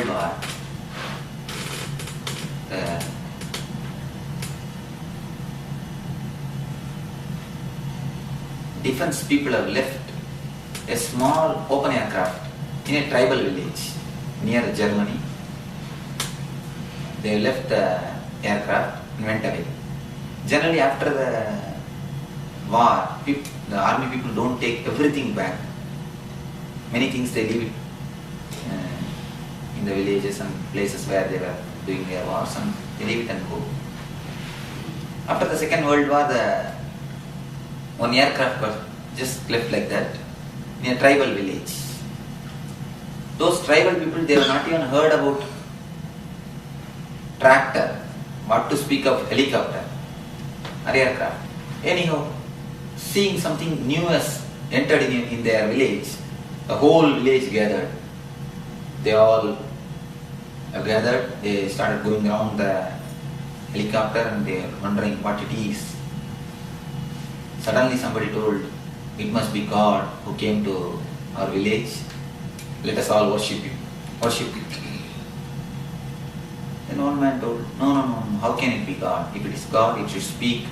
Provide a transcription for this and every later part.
World War, the defense people have left a small open aircraft in a tribal village near Germany. They left the aircraft and went away. Generally, after the war, the army people don't take everything back. Many things they leave it in the villages and places where they were doing their wars, and they leave it and go. After the Second World War, the one aircraft was just left like that in a tribal village. Those tribal people, they have not even heard about tractor, what to speak of helicopter or aircraft. Anyhow, seeing something new has entered in their village, the whole village gathered. They all gathered, they started going around the helicopter and they were wondering what it is. Suddenly somebody told, it must be God who came to our village. Let us all worship Him. Worship Him. Then one man told, no, how can it be God? If it is God, it should speak,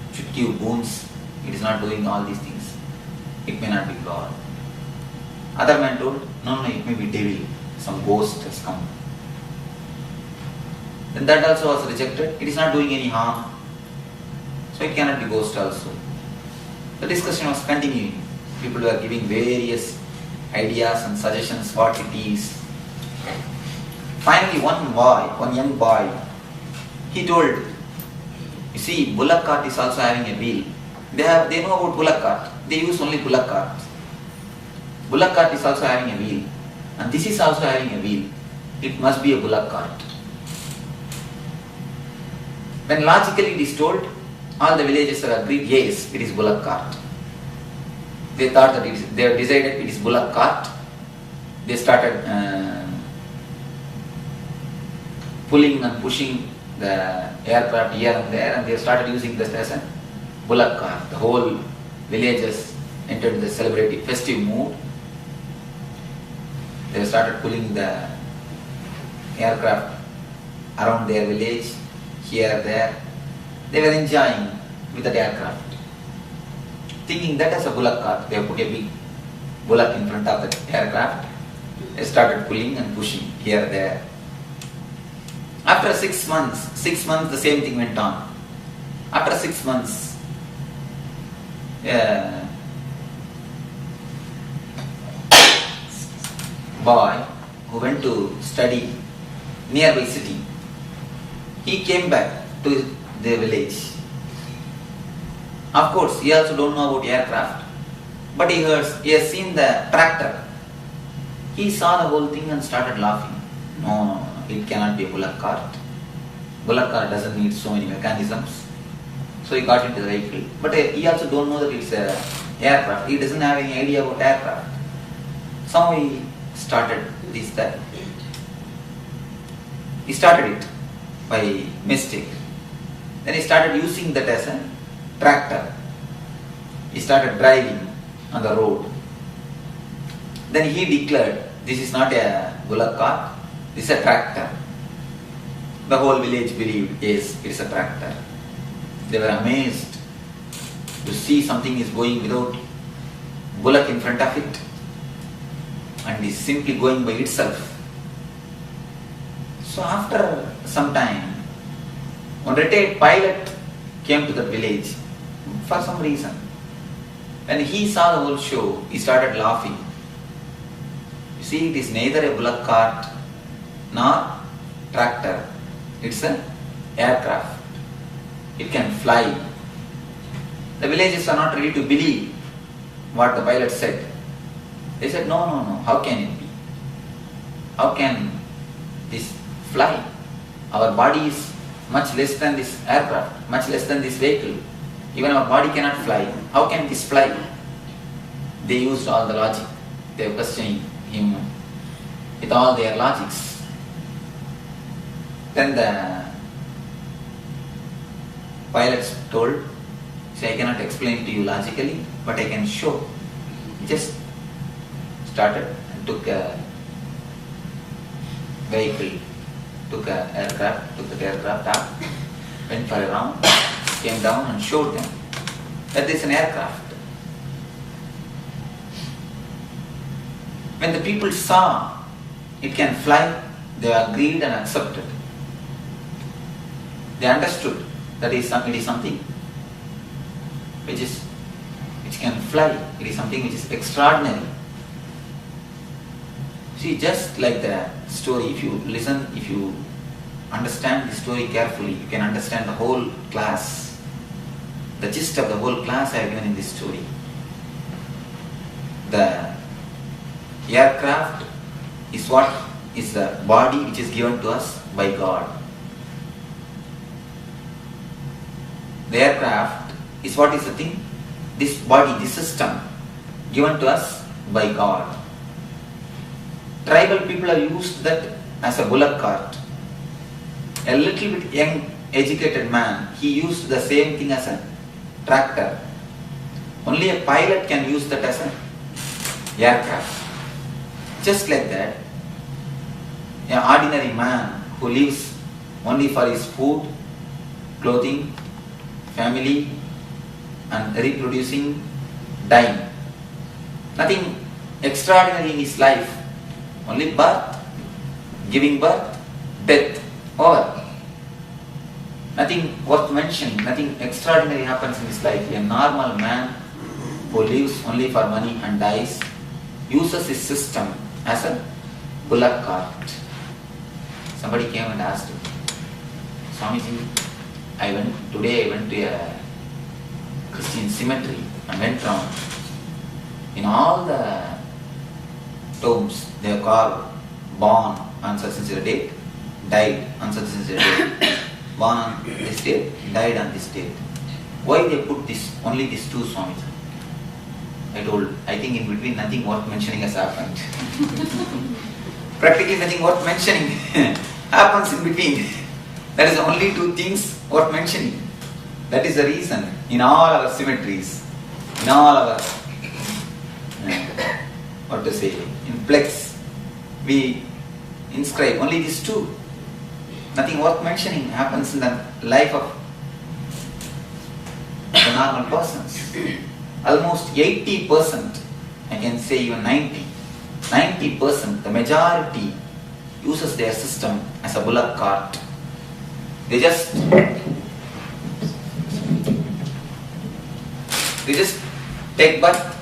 it should give boons. It is not doing all these things. It may not be God. Other man told, no, it may be devil. Some ghost has come. Then that also was rejected. It is not doing any harm. So it cannot be ghost also. The discussion was continuing. People were giving various ideas and suggestions what it is. Finally one young boy, he told, you see, bullock cart is also having a wheel. They know about bullock cart. They use only bullock cart. Bullock cart is also having a wheel. And this is also having a wheel. It must be a bullock cart. When logically it is told, all the villagers have agreed, yes, it is bullock cart. They thought that they have decided it is bullock cart. They started pulling and pushing the aircraft here and there, and they started using this as a bullock cart. The whole villagers entered the celebrative festive mood. They started pulling the aircraft around their village, here, there. They were enjoying with the aircraft. Thinking that as a bullock cart, they have put a big bullock in front of the aircraft. They started pulling and pushing here, there. After 6 months, the same thing went on. After 6 months, boy who went to study nearby city, he came back to the village. Of course, he also don't know about aircraft, but he has seen the tractor. He saw the whole thing and started laughing. No, it cannot be a bullock cart. Bullock cart doesn't need so many mechanisms. So he got into the vehicle. But he also don't know that it's an aircraft. He doesn't have any idea about aircraft. So he started that. He started it by mistake. Then he started using that as a tractor. He started driving on the road. Then he declared, this is not a bullock cart, this is a tractor. The whole village believed, yes, it is a tractor. They were amazed to see something is going without bullock in front of it and is simply going by itself. So after some time, one retired pilot came to the village for some reason. When he saw the whole show, he started laughing. You see, it is neither a bullock cart nor tractor. It's an aircraft. It can fly. The villagers are not ready to believe what the pilot said. They said, no, how can it be? How can this fly? Our body is much less than this aircraft, much less than this vehicle. Even our body cannot fly. How can this fly? They used all the logic. They were questioning him with all their logics. Then the pilots told, say, I cannot explain to you logically, but I can show. He just started and took a vehicle, took the aircraft up, went for a round, came down and showed them that there is an aircraft. When the people saw it can fly, they agreed and accepted. They understood that it is something which can fly. It is something which is extraordinary. See, just like the story, if you listen, if you understand the story carefully, you can understand the whole class. The gist of the whole class I have given in this story. The aircraft is what is the body which is given to us by God. The aircraft is what is the thing? This body, this system given to us by God. Tribal people are used that as a bullock cart. A little bit young, educated man, he used the same thing as a tractor. Only a pilot can use that as an aircraft. Just like that, an ordinary man who lives only for his food, clothing, family and reproducing, dying. Nothing extraordinary in his life. Only birth, giving birth, death, over. Nothing worth mentioning, nothing extraordinary happens in his life. A normal man who lives only for money and dies uses his system as a bullock cart. Somebody came and asked him, Swamiji, today I went to a Christian cemetery and went round. In all the tombs, they are carved, born on such and such a date, died on such and such a date, born on this date, died on this date. Why they put only these two, Swamiji? I told, I think in between nothing worth mentioning has happened. Practically nothing worth mentioning happens in between. That is only two things worth mentioning. That is the reason in all our cemeteries, in all our, in plaques, we inscribe only these two. Nothing worth mentioning happens in the life of the normal persons. Almost 80%, I can say even 90%, the majority uses their system as a bullock cart. They just take birth,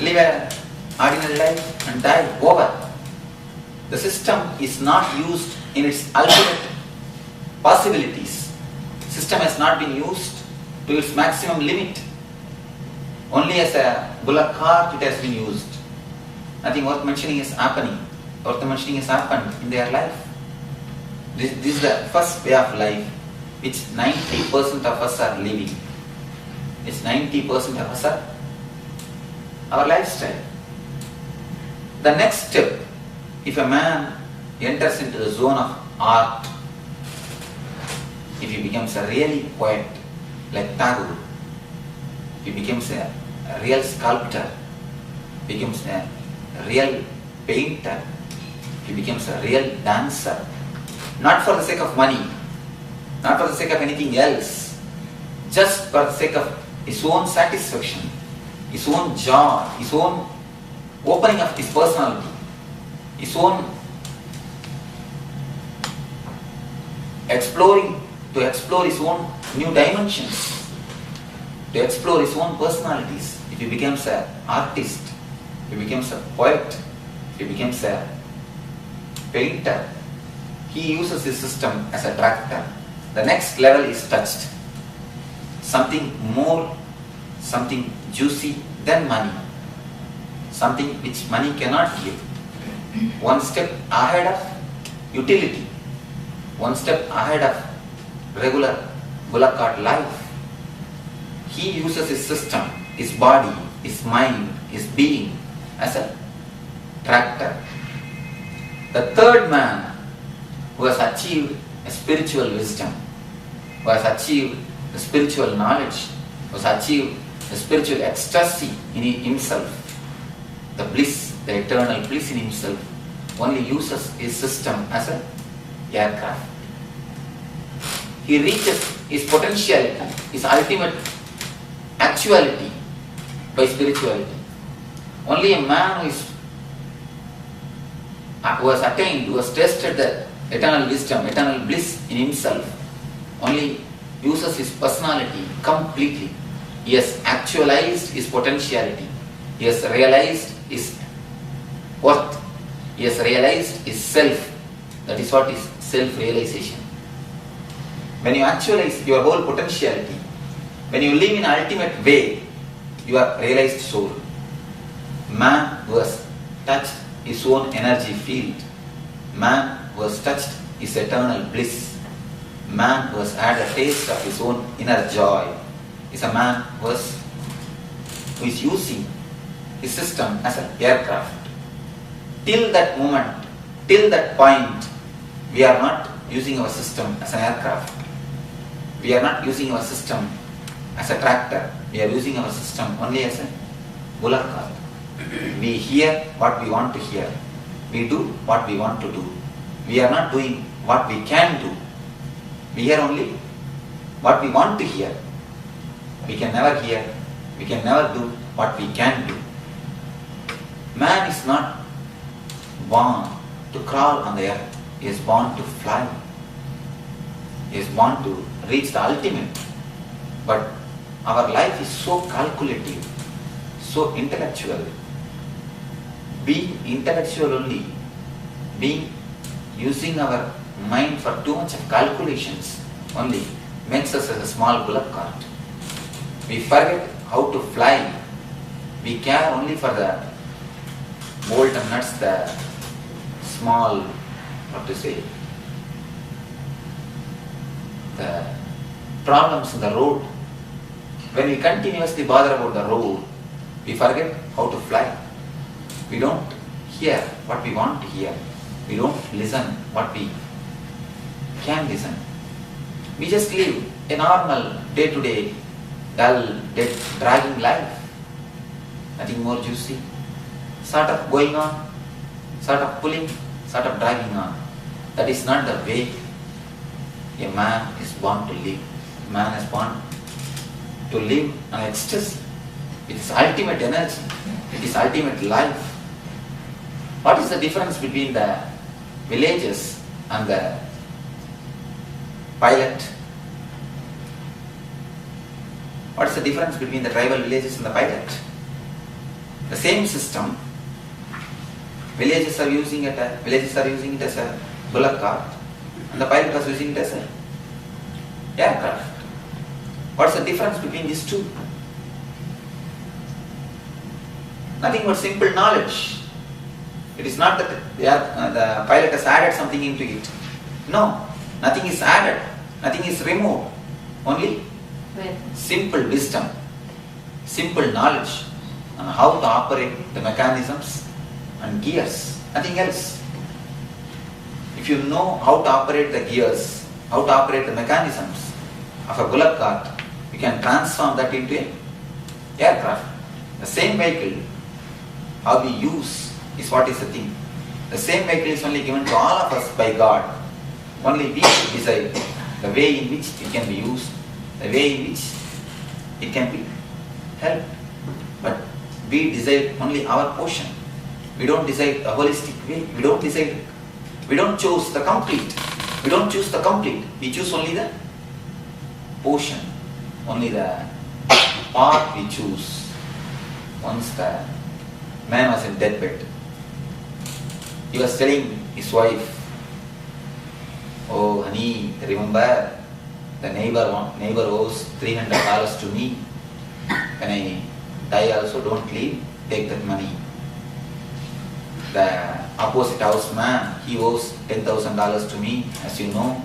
live an ordinary life and die, over. The system is not used in its ultimate possibilities. System has not been used to its maximum limit. Only as a bullock cart it has been used. Nothing worth mentioning is happening. Worth mentioning has happened in their life. This is the first way of life which 90% of us are living. It's 90% of us are our lifestyle. The next step, if a man enters into the zone of art, if he becomes a really poet like Tagore, if he becomes a real sculptor, becomes a real painter, he becomes a real dancer, not for the sake of money, not for the sake of anything else, just for the sake of his own satisfaction, his own joy, his own opening of his personality, his own to explore his own new dimensions, to explore his own personalities. If he becomes an artist, if he becomes a poet, if he becomes a painter, he uses his system as a tractor. The next level is touched. Something more, something juicy than money. Something which money cannot give. One step ahead of utility. One step ahead of regular bullock cart life. He uses his system, his body, his mind, his being as a tractor. The third man who has achieved a spiritual wisdom, who has achieved the spiritual knowledge, who has achieved the spiritual ecstasy in himself, the bliss, the eternal bliss in himself, only uses his system as an aircraft. He reaches his potentiality, his ultimate actuality by spirituality. Only a man who has attained, who has tested the eternal wisdom, eternal bliss in himself, only uses his personality completely. He has actualized his potentiality. He has realized his worth. He has realized his self. That is what is self-realization. When you actualize your whole potentiality, when you live in ultimate way, you are realized soul. Man who has touched his own energy field, man who has touched his eternal bliss, man who has had a taste of his own inner joy, is a man who is using his system as an aircraft. Till that moment, till that point, we are not using our system as an aircraft. We are not using our system as a tractor. We are using our system only as a bullock cart. We hear what we want to hear. We do what we want to do. We are not doing what we can do. We hear only what we want to hear. We can never hear, we can never do what we can do. Man is not born to crawl on the earth. He is born to fly. He is born to reach the ultimate. But our life is so calculative, so intellectual. Being intellectual only, using our mind for too much of calculations only makes us as a small bullock cart. We forget how to fly. We care only for the bolt and nuts, the small, the problems in the road. When we continuously bother about the road, we forget how to fly. We don't hear what we want to hear. We don't listen what we can listen. We just live a normal day-to-day, dull, dead, dragging life. Nothing more juicy. Sort of going on, sort of pulling, sort of dragging on. That is not the way a man is born to live. A man is born to live an ecstasy with his ultimate energy, with his ultimate life. What is the difference between the villages and the pilot? What is the difference between the tribal villages and the pilot? The same system. Villages are using it as a bullock cart, and the pilot was using it as an aircraft. What is the difference between these two? Nothing but simple knowledge. It is not that the pilot has added something into it. No, nothing is added, nothing is removed. Only simple wisdom, simple knowledge on how to operate the mechanisms and gears, nothing else. If you know how to operate the gears, how to operate the mechanisms of a bullock cart, you can transform that into an aircraft. The same vehicle, how we use is what is the thing. The same vehicle is only given to all of us by God. Only we decide the way in which it can be used, the way in which it can be helped. But we decide only our portion. We don't decide a holistic way. We don't choose the complete. We don't choose the complete. We choose only the portion, only the part we choose. Once the man was in deathbed, he was telling his wife, "Oh honey, remember the neighbor owes $300 to me. When I die also, don't leave, take that money. The opposite house man, he owes $10,000 to me, as you know."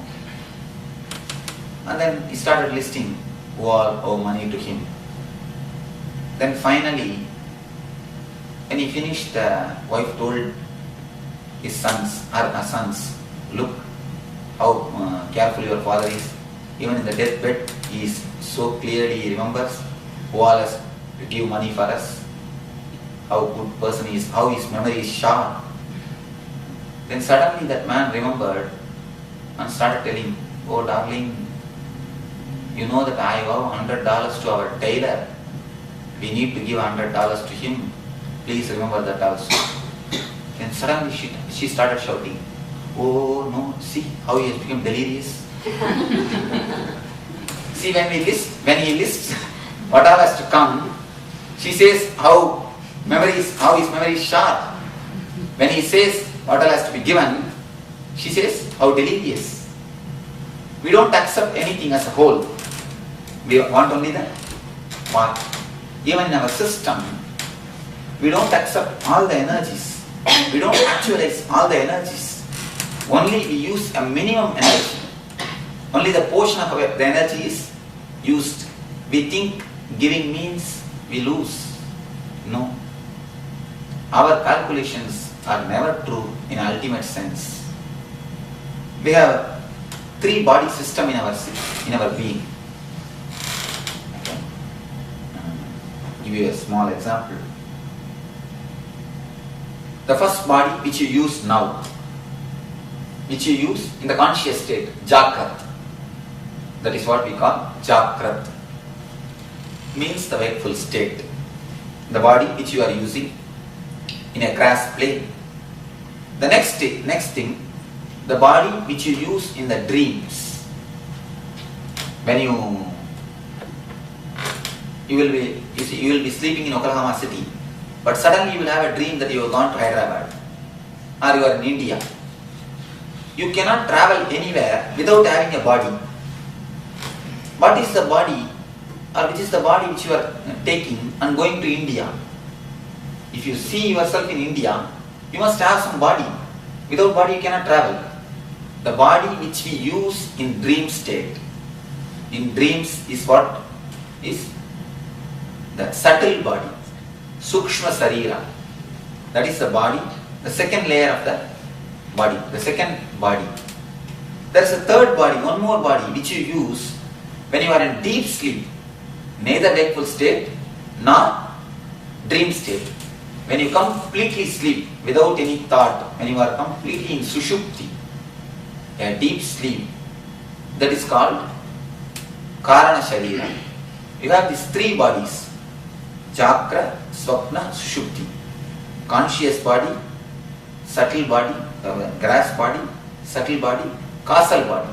And then he started listing who all owe money to him. Then finally, when he finished, the wife told his sons, "Look how careful your father is. Even in the deathbed, he is so clearly, he remembers who all has to give money for us. How good person he is, how his memory is sharp. Then suddenly that man remembered and started telling, "Oh darling, you know that I owe $100 to our tailor. We need to give $100 to him. Please remember that also." Then suddenly she started shouting, "Oh no, see how he has become delirious." See, when he lists what all has to come, she says how his memory is sharp. When he says what all has to be given, she says how delirious. We don't accept anything as a whole. We want only the part. Even in our system, we don't accept all the energies. We don't actualize all the energies. Only we use a minimum energy. Only the portion of the energy is used. We think giving means we lose. No. Our calculations are never true in ultimate sense. We have 3 body system in our being. Okay. Give you a small example. The first body which you use now, which you use in the conscious state, Jagrat. That is what we call Jagrat. Means the wakeful state. The body which you are using in a grass plane. The next thing, the body which you use in the dreams. When you will be sleeping in Oklahoma City, but suddenly you will have a dream that you have gone to Hyderabad or you are in India. You cannot travel anywhere without having a body. What is the body, or which is the body which you are taking and going to India? If you see yourself in India, you must have some body. Without body you cannot travel. The body which we use in dream state, in dreams, is what? Is the subtle body, Sukshma Sarira. That is the body, the second layer of the body, the second body. There is a third body, one more body which you use when you are in deep sleep, neither wakeful state nor dream state. When you completely sleep without any thought, when you are completely in Sushupti, a deep sleep, that is called Karana Sharira. You have these 3 bodies, Chakra, Swapna, Sushupti. Conscious body, subtle body, grass body, subtle body, causal body.